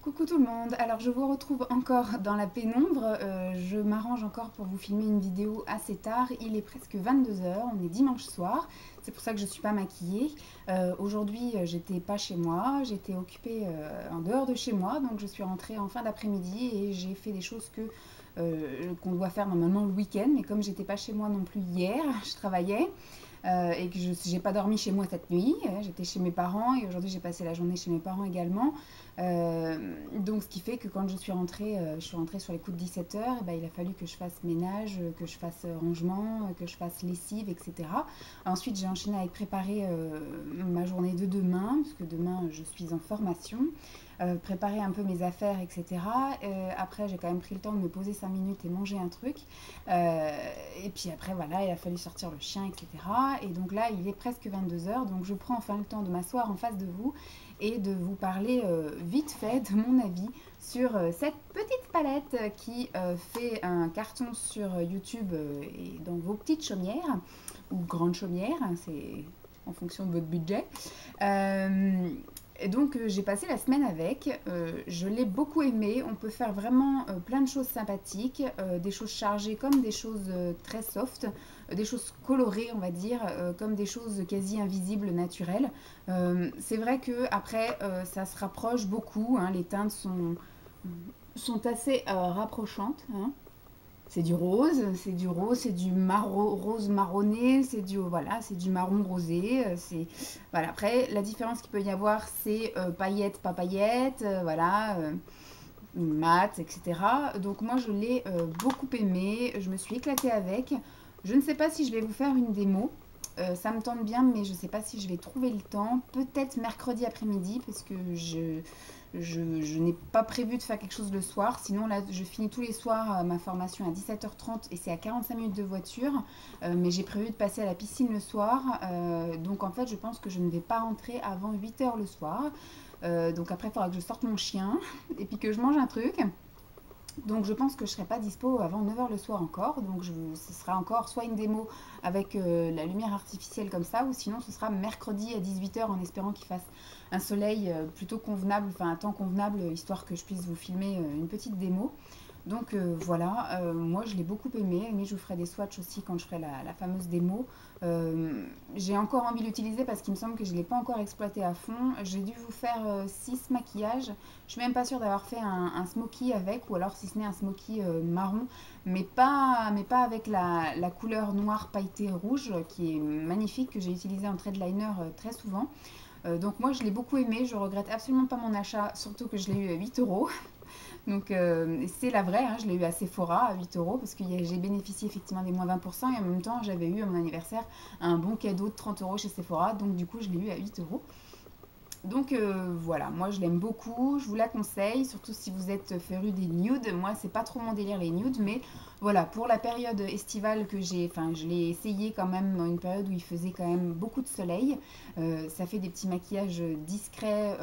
Coucou tout le monde, alors je vous retrouve encore dans la pénombre, je m'arrange encore pour vous filmer une vidéo assez tard, il est presque 22 heures, on est dimanche soir, c'est pour ça que je ne suis pas maquillée. Aujourd'hui j'étais pas chez moi, j'étais occupée en dehors de chez moi, donc je suis rentrée en fin d'après-midi et j'ai fait des choses qu'on doit faire normalement le week-end, mais comme j'étais pas chez moi non plus hier, je travaillais. Et que je n'ai pas dormi chez moi cette nuit, j'étais chez mes parents et aujourd'hui j'ai passé la journée chez mes parents également. Donc ce qui fait que quand je suis rentrée sur les coups de 17 heures, et ben, il a fallu que je fasse ménage, que je fasse rangement, que je fasse lessive, etc. Ensuite j'ai enchaîné avec préparer ma journée de demain, parce que demain je suis en formation. Préparer un peu mes affaires, etc. Après, j'ai quand même pris le temps de me poser 5 minutes et manger un truc. Et puis après, voilà, il a fallu sortir le chien, etc. Et donc là, il est presque 22 heures. Donc je prends enfin le temps de m'asseoir en face de vous et de vous parler vite fait de mon avis sur cette petite palette qui fait un carton sur YouTube et dans vos petites chaumières, ou grandes chaumières, c'est en fonction de votre budget. Et donc j'ai passé la semaine avec, je l'ai beaucoup aimé, on peut faire vraiment plein de choses sympathiques, des choses chargées comme des choses très soft, des choses colorées on va dire, comme des choses quasi invisibles, naturelles. C'est vrai que après ça se rapproche beaucoup, hein, les teintes sont assez rapprochantes. Hein. C'est du rose, c'est du rose, c'est du rose marronné, c'est du marron rosé. Voilà. Après, la différence qu'il peut y avoir, c'est paillettes, pas paillettes, mat, etc. Donc moi, je l'ai beaucoup aimé, je me suis éclatée avec. Je ne sais pas si je vais vous faire une démo. Ça me tente bien, mais je ne sais pas si je vais trouver le temps. Peut-être mercredi après-midi, parce que je n'ai pas prévu de faire quelque chose le soir. Sinon, là, je finis tous les soirs ma formation à 17h30 et c'est à 45 minutes de voiture. Mais j'ai prévu de passer à la piscine le soir. Donc, en fait, je pense que je ne vais pas rentrer avant 8h le soir. Donc, après, il faudra que je sorte mon chien et puis que je mange un truc. Donc je pense que je ne serai pas dispo avant 9h le soir encore, donc ce sera encore soit une démo avec la lumière artificielle comme ça, ou sinon ce sera mercredi à 18h en espérant qu'il fasse un soleil plutôt convenable, enfin un temps convenable, histoire que je puisse vous filmer une petite démo. Donc voilà, moi je l'ai beaucoup aimé, mais je vous ferai des swatchs aussi quand je ferai la fameuse démo. J'ai encore envie de l'utiliser parce qu'il me semble que je ne l'ai pas encore exploité à fond. J'ai dû vous faire 6 maquillages, je suis même pas sûre d'avoir fait un smoky avec, ou alors si ce n'est un smoky marron, mais pas avec la couleur noire pailletée rouge qui est magnifique, que j'ai utilisé en trade liner très souvent. Donc moi je l'ai beaucoup aimé, je regrette absolument pas mon achat, surtout que je l'ai eu à 8 €. Donc c'est la vraie, hein, je l'ai eu à Sephora à 8 € parce que j'ai bénéficié effectivement des moins 20% et en même temps j'avais eu à mon anniversaire un bon cadeau de 30 € chez Sephora, donc du coup je l'ai eu à 8 €. Donc voilà, moi je l'aime beaucoup, je vous la conseille, surtout si vous êtes féru des nudes. Moi c'est pas trop mon délire les nudes, mais voilà, pour la période estivale je l'ai essayé quand même, une période où il faisait quand même beaucoup de soleil. Ça fait des petits maquillages discrets,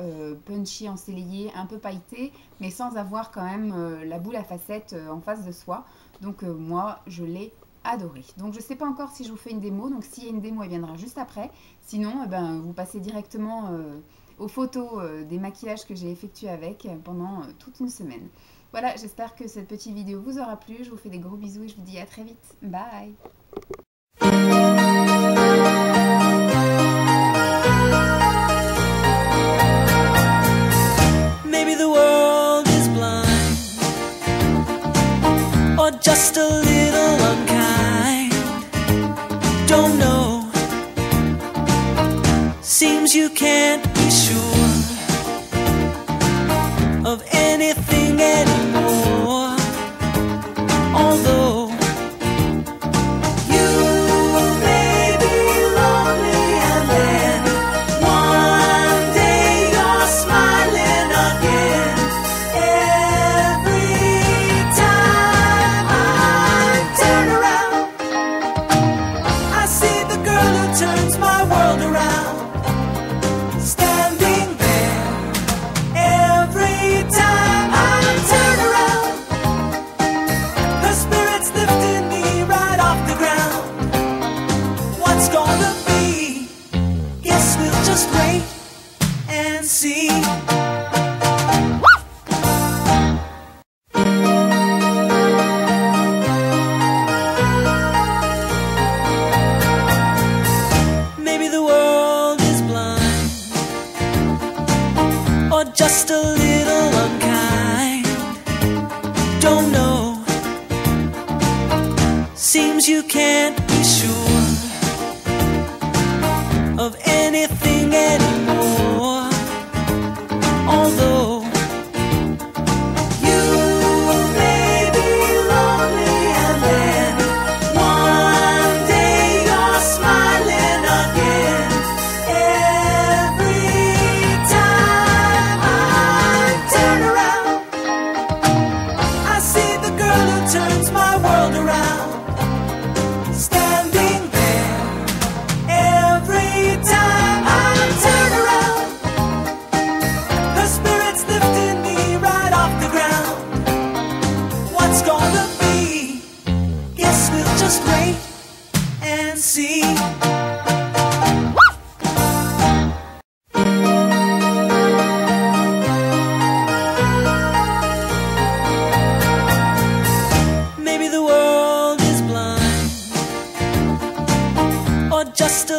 punchy, ensoleillés, un peu pailletés, mais sans avoir quand même la boule à facettes en face de soi. Donc moi je l'ai adoré. Donc je sais pas encore si je vous fais une démo, donc s'il y a une démo elle viendra juste après. Sinon vous passez directement aux photos des maquillages que j'ai effectués avec pendant toute une semaine. Voilà, j'espère que cette petite vidéo vous aura plu. Je vous fais des gros bisous et je vous dis à très vite. Bye! Maybe the world is blind, or just a little unkind. Don't know. Seems you can't be sure of anything anymore. Although you may be lonely, and then one day you're smiling again. Every time I turn around, I see the girl who turns my world around. Stand or just a little unkind. Don't know. Seems you can't be sure of anything anymore. Although you may be lonely, and then one day you're smiling again. Every time I turn around, I see the girl who turns my world around, standing there. Every time I turn around, her spirit's lifting me right off the ground. What's gonna be? Guess we'll just wait and see. Maybe the world is blind, or just a